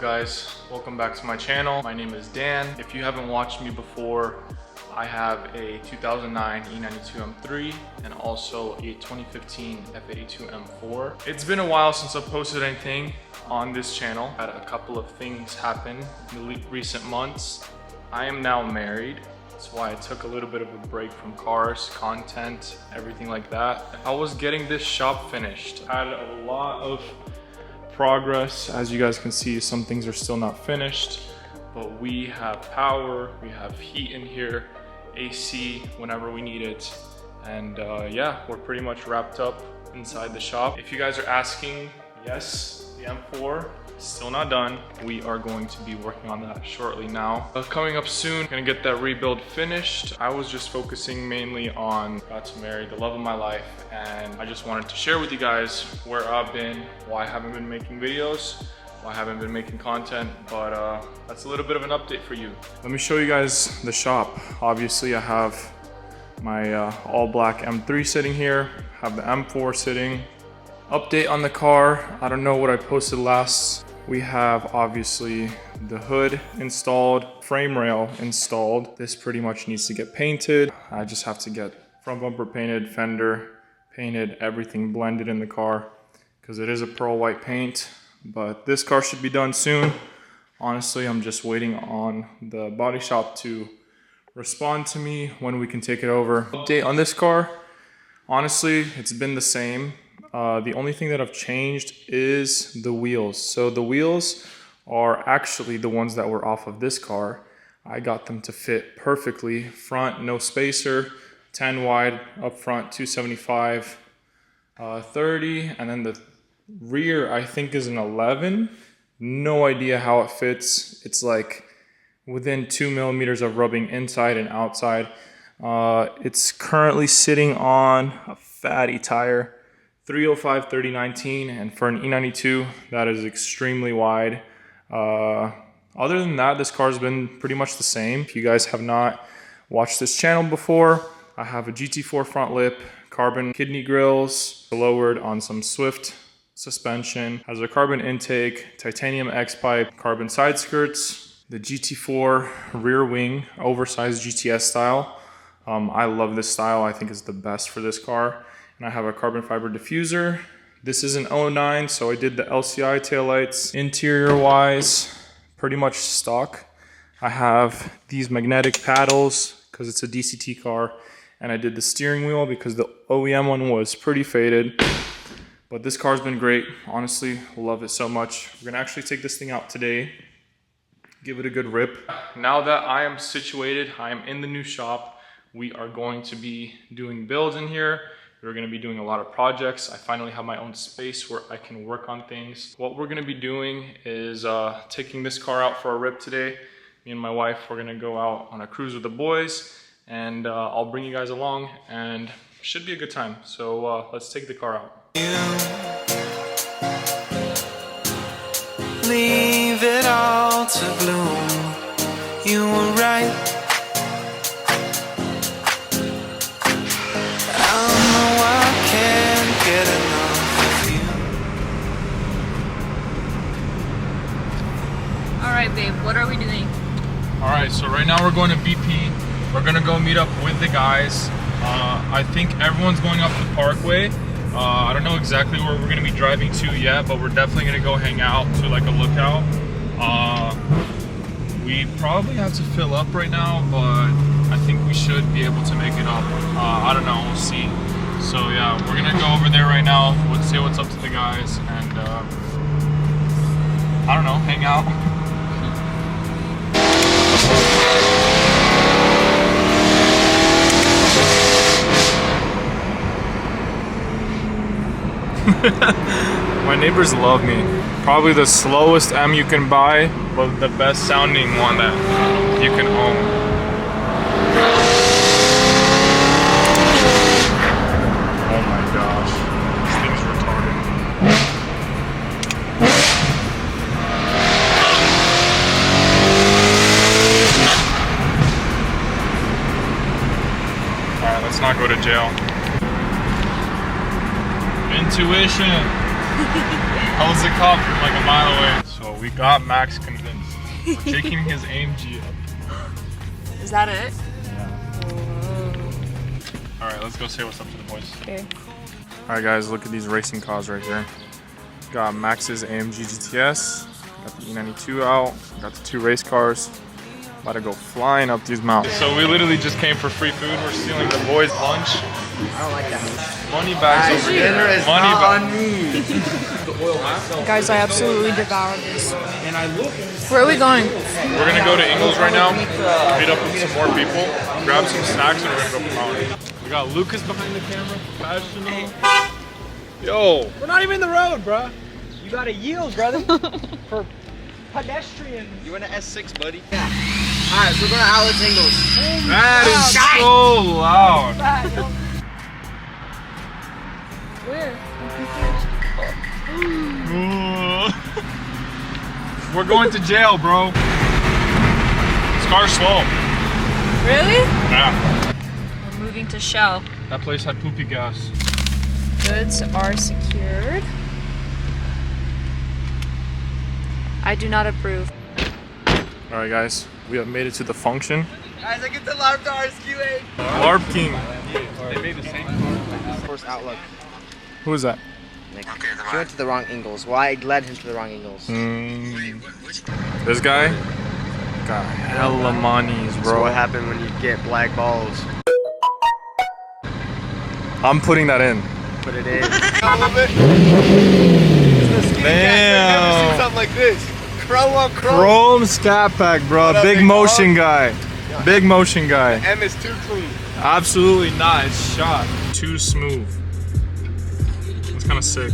guys? Welcome back to my channel. My name is Dan. If you haven't watched me before, I have a 2009 E92 M3 and also a 2015 F82 M4. It's been a while since I've posted anything on this channel. I had a couple of things happen in the recent months. I am now married. That's why I took a little bit of a break from cars, content, everything like that. I was getting this shop finished. I had a lot of progress. As you guys can see, some things are still not finished, but we have power, we have heat in here, AC whenever we need it, and yeah, we're pretty much wrapped up inside the shop. If you guys are asking, yes, the M4 is still not done. We are going to be working on that shortly now. Coming up soon, gonna get that rebuild finished. I was just focusing mainly on got to marry the love of my life, and I just wanted to share with you guys where I've been, why I haven't been making videos, why I haven't been making content, but that's a little bit of an update for you. Let me show you guys the shop. Obviously I have my all black M3 sitting here, have the M4 sitting. Update on the car, I don't know what I posted last. We have obviously the hood installed, frame rail installed. This pretty much needs to get painted. I just have to get front bumper painted, fender painted, everything blended in the car because it is a pearl white paint. But this car should be done soon. Honestly, I'm just waiting on the body shop to respond to me when we can take it over. Update on this car, honestly, it's been the same. The only thing that I've changed is the wheels. So the wheels are actually the ones that were off of this car. I got them to fit perfectly. Front, no spacer, 10 wide up front, 275, 30, and then the rear I think is an 11. No idea how it fits. It's like within 2 millimeters of rubbing inside and outside. It's currently sitting on a fatty tire, 305/30/19, and for an E92 that is extremely wide. Other than that, this car's been pretty much the same. If you guys have not watched this channel before, I have a GT4 front lip, carbon kidney grills, lowered on some Swift suspension, has a carbon intake, titanium X-pipe, carbon side skirts, the GT4 rear wing, oversized GTS style. I love this style. I think it's the best for this car. And I have a carbon fiber diffuser. This is an 09, so I did the LCI taillights. Interior wise, pretty much stock. I have these magnetic paddles because it's a DCT car, and I did the steering wheel because the OEM one was pretty faded. But this car's been great. Honestly, love it so much. We're gonna actually take this thing out today, give it a good rip. Now that I am situated, I am in the new shop, we are going to be doing builds in here. We're gonna be doing a lot of projects. I finally have my own space where I can work on things. What we're gonna be doing is taking this car out for a rip today. Me and my wife, we're gonna go out on a cruise with the boys, and I'll bring you guys along, and should be a good time. So let's take the car out. Leave it all to bloom. You were right. Alright babe, what are we doing? Alright, so right now we're going to BP. We're gonna go meet up with the guys. I think everyone's going up the Parkway. I don't know exactly where we're gonna be driving to yet, but we're definitely gonna go hang out to like a lookout. We probably have to fill up right now, but I think we should be able to make it up. I don't know, we'll see. So yeah, we're gonna go over there right now. We'll say what's up to the guys, and I don't know, hang out. My neighbors love me. Probably the slowest M you can buy, but the best sounding one that you can own. Oh my gosh, this thing's retarded. Alright, let's not go to jail. Intuition. I was a cop from like a mile away. So So we got Max convinced. We're taking his AMG up. Is that it? All right, let's go say what's up to the boys. Okay. All right, guys, look at these racing cars right here. Got Max's AMG GTS. Got the E92 out. Got the 2 race cars. About to go flying up these mountains. So we literally just came for free food. We're stealing the boys' lunch. I don't like that. Money bags over here. Dinner is Money not bags. on me. Guys, I absolutely devoured this. Where are we going? We're gonna go to Ingles right now. Meet up with some more people. Grab some snacks and we're gonna go for mountain. We got Lucas behind the camera. Professional. Yo. We're not even in the road, bro. You gotta yield, brother. For pedestrians. You in an S6, buddy? Yeah. Alright, so we're going to Alex Ingles. That is so loud. Where? We're going to jail, bro. This car's slow. Really? Yeah. We're moving to Shell. That place had poopy gas. Goods are secured. I do not approve. All right, guys. We have made it to the function. Guys, I get the LARP to RSQA. LARP King. They made the same First Outlook. Who is that? Nick. He went to the wrong Ingles. Well, I led him to the wrong Ingles. This guy got hella monies, So bro. what happened when you get black balls? I'm putting that in. Put it in. Damn. Something like this. Chrome on chrome. Chrome Scat Pack, bro. What up, Big big motion guy. Big motion guy. M is too clean. Absolutely not. It's shot. Too smooth. It's kind of sick.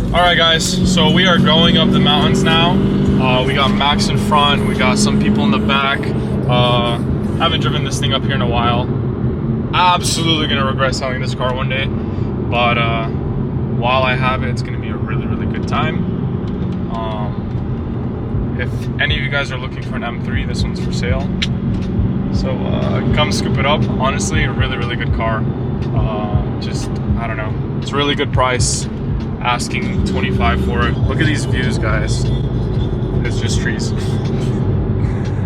Alright guys, so we are going up the mountains now. We got Max in front, we got some people in the back. Haven't driven this thing up here in a while. Absolutely gonna regret selling this car one day. But while I have it, it's gonna be a really, really good time. If any of you guys are looking for an M3, this one's for sale. So come scoop it up. Honestly, a really, really good car. Just, I don't know, it's a really good price. Asking 25 for it. Look at these views, guys. It's just trees.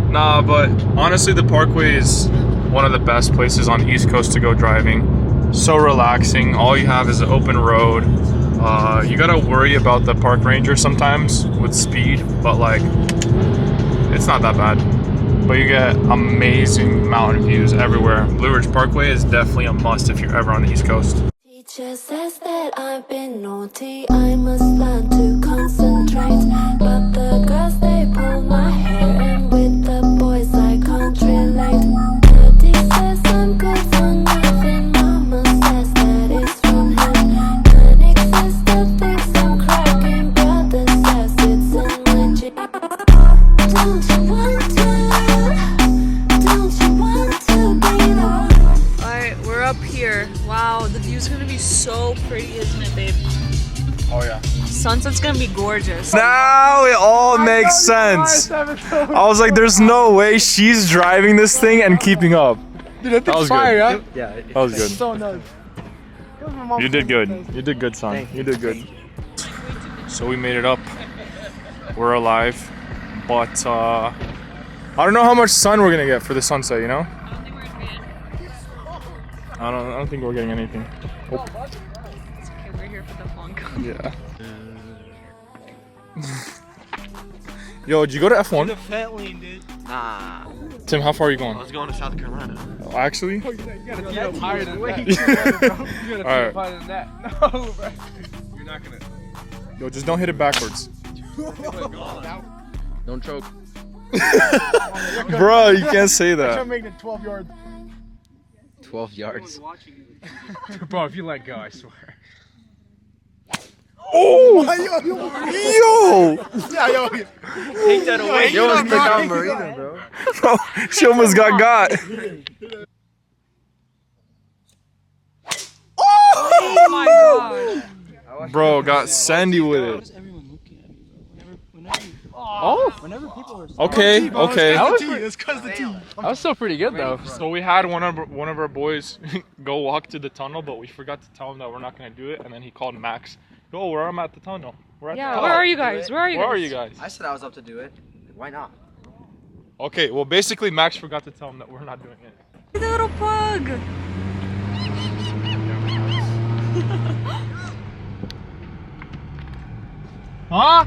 Nah, but honestly, the Parkway is one of the best places on the East Coast to go driving. So relaxing. All you have is an open road. You gotta worry about the park ranger sometimes with speed, but like, it's not that bad. But you get amazing mountain views everywhere. Blue Ridge Parkway is definitely a must if you're ever on the East Coast. Teacher says that I've been naughty, I must learn to concentrate. But the girls, they pull my hair, and with the boys I can't relate. Daddy says I'm good for nothing, Mama says that it's from him. Panic says that thinks I'm cracking, brother says it's in my gene. Don't you want to be the one? Alright, we're up here. Wow, the view's gonna be so pretty, isn't it, babe? Oh yeah. Sunset's gonna be gorgeous. Now it all makes sense. I was like, there's no way she's driving this thing and keeping up. Dude, That was fire, good. right? Yeah. That was good. So nice. You did good. You did good, son. You did good. So we made it up. We're alive. But I don't know how much sun we're gonna get for the sunset, you know? I don't think we're getting anything. Oh. It's okay, we're here for the funk. Yeah. Yo, did you go to F1? The fat lean, dude. Nah. Tim, how far are you going? I was going to South Carolina. Oh, actually? You gotta tee up higher than that. You gotta tee up Alright. higher than that. No, bro. You're not gonna. Yo, just don't hit it backwards. Don't choke. Bro, you can't say I'm that. making it 12 yards. 12 yards. Bro, if you let go, I swear. Oh! Yo! Take that away. Yo, it's the Don Marino, bro. Bro, she almost got. Oh my god. Bro, got Sandy with it. Oh! Whenever people are Okay. that was still pretty good though. So we had one of our boys go walk to the tunnel, but we forgot to tell him that we're not gonna do it, and then he called Max. Yo, where I'm at the tunnel. We're at the Yeah, tunnel. where are you guys? Where are you Where guys? are you guys? I said I was up to do it. Why not? Okay, well basically Max forgot to tell him that we're not doing it. The little pug. Huh?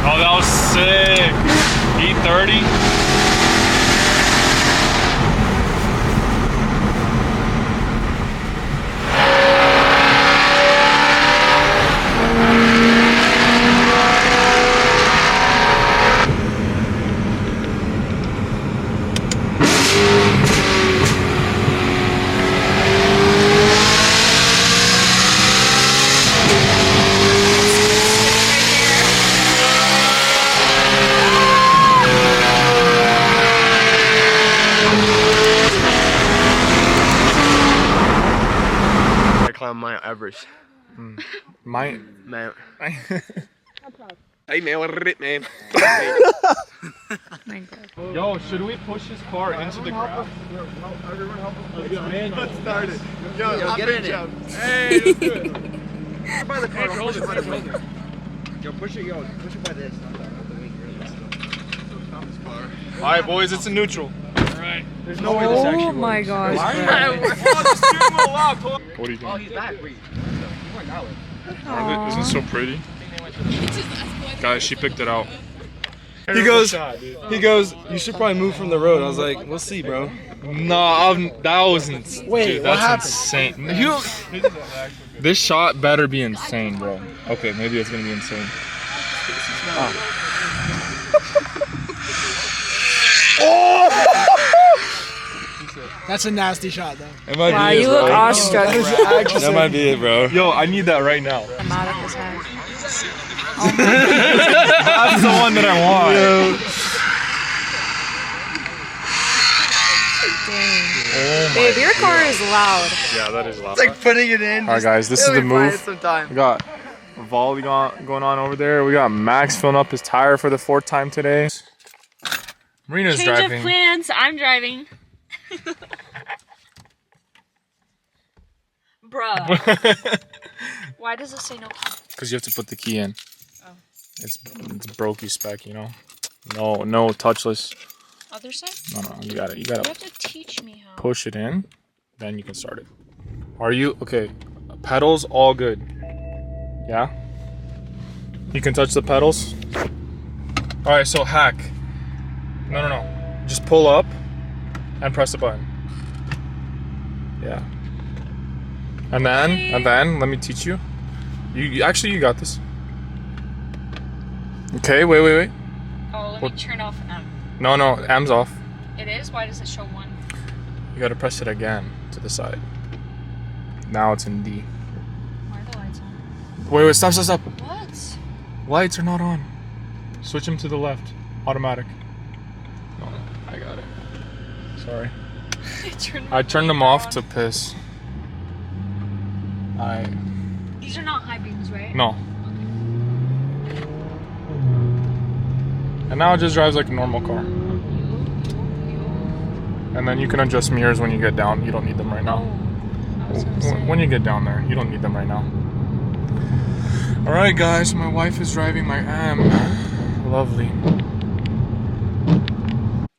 Oh, that was sick. E30. I climbed Mount Everest. My Man. Hey man, what is it, man? My god. Yo, should we push his car into the ground? Let's start it. Yo, get in it. Hey, let's do it. By the car, Hey, push it by the hold wing. Yo, push it by this. Not the wing. Alright boys, it's a neutral. There's no way this actually Oh my gosh. What do you think? He's back. Wait. You went that way. Isn't it so pretty? Guys, she picked it out. He goes, you should probably move from the road. I was like, we'll see, bro. No, that wasn't. Wait, dude, what that's happened? insane. This shot better be insane, bro. Okay, maybe it's gonna be insane. That's a nasty shot though. It might Wow, be it, you bro. look awestruck. That might be it, bro. Yo, I need that right now. I'm out of his head. That's the one that I want. Dang. Oh Babe, your car is loud. Yeah, that is loud. It's like putting it in. All right, guys, this is the move. Sometime. We got volley going on over there. We got Max filling up his tire for the 4th time today. Marina's Change driving. of plans. I'm driving. Bruh. Why does it say no key? Because you have to put the key in. Oh. It's brokey spec, you know. No touchless. Other side? No, you gotta You have to teach me how. push it in, then you can start it. Are you okay? Pedals all good. Yeah. You can touch the pedals. All right, so hack. No. Just pull up and press the button. Yeah. And then let me teach you. You actually got this. Okay, wait. Oh, let me turn off M. No, M's off. It is? Why does it show 1? You gotta press it again to the side. Now it's in D. Why are the lights on? Wait, stop. What? Lights are not on. Switch them to the left. Automatic. No, I got it. Sorry. I turned them off to piss. These are not high beams, right? No. And now it just drives like a normal car. And then you can adjust mirrors when you get down. You don't need them right now. I was gonna say. When you get down there, you don't need them right now. All right, guys, my wife is driving my Am. Lovely.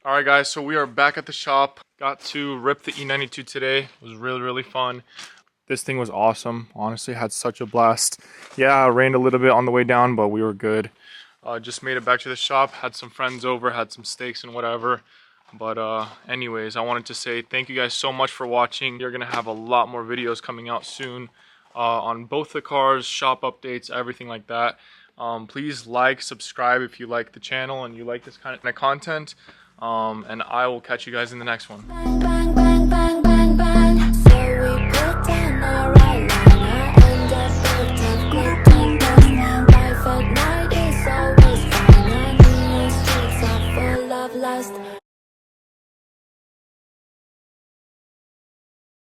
All right, guys, so we are back at the shop. Got to rip the E92 today. It was really, really fun. This thing was awesome. Honestly, had such a blast. Yeah, it rained a little bit on the way down, but we were good. Just made it back to the shop. Had some friends over, had some steaks and whatever. But anyways, I wanted to say thank you guys so much for watching. You're gonna have a lot more videos coming out soon on both the cars, shop updates, everything like that. Please like, subscribe if you like the channel and you like this kind of content. And I will catch you guys in the next one. Bang, bang, bang, bang, bang, bang. So we put down our eyeliner and a bit of glitter dust. Life at night is always fine, and the streets are full of lust.